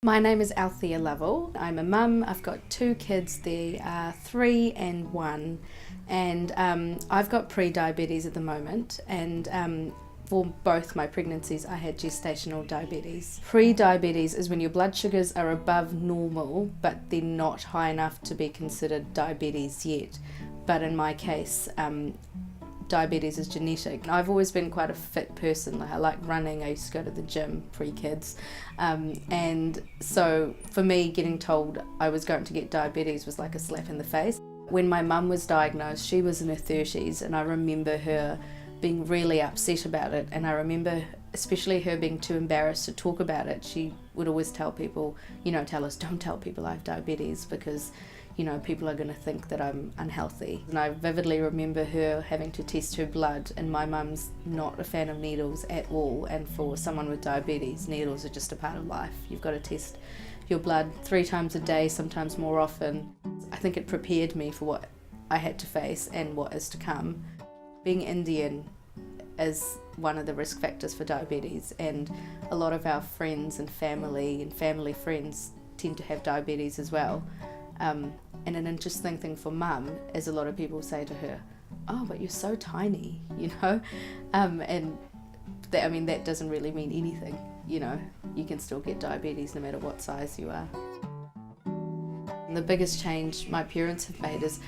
My name is Althea Lovell. I'm a mum. I've got two kids. They are 3 and 1, and I've got pre-diabetes at the moment, and for both my pregnancies I had gestational diabetes. Pre-diabetes is when your blood sugars are above normal but they're not high enough to be considered diabetes yet. But in my case, diabetes is genetic. I've always been quite a fit person. I like running. I used to go to the gym pre-kids, and so for me, getting told I was going to get diabetes was like a slap in the face. When my mum was diagnosed, she was in her 30s, and I remember her being really upset about it, and I remember especially her being too embarrassed to talk about it. She would always tell people, tell us, don't tell people I have diabetes because people are going to think that I'm unhealthy. And I vividly remember her having to test her blood, and my mum's not a fan of needles at all, and for someone with diabetes, needles are just a part of life. You've got to test your blood 3 times a day, sometimes more often. I think it prepared me for what I had to face and what is to come. Being Indian is one of the risk factors for diabetes, and a lot of our friends and family friends tend to have diabetes as well. And an interesting thing for mum is a lot of people say to her, "Oh, but you're so tiny," and that doesn't really mean anything. You can still get diabetes no matter what size you are. And the biggest change my parents have made is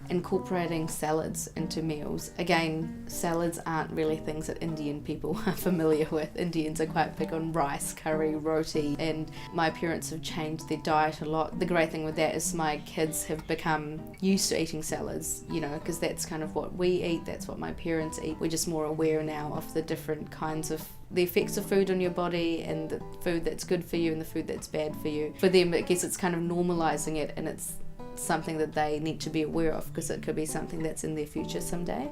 incorporating salads into meals. Again, salads aren't really things that Indian people are familiar with. Indians are quite big on rice, curry, roti, and my parents have changed their diet a lot. The great thing with that is my kids have become used to eating salads, because that's kind of what we eat, that's what my parents eat. We're just more aware now of the different kinds of the effects of food on your body, and the food that's good for you and the food that's bad for you. For them, I guess it's kind of normalising it, and it's something that they need to be aware of because it could be something that's in their future someday.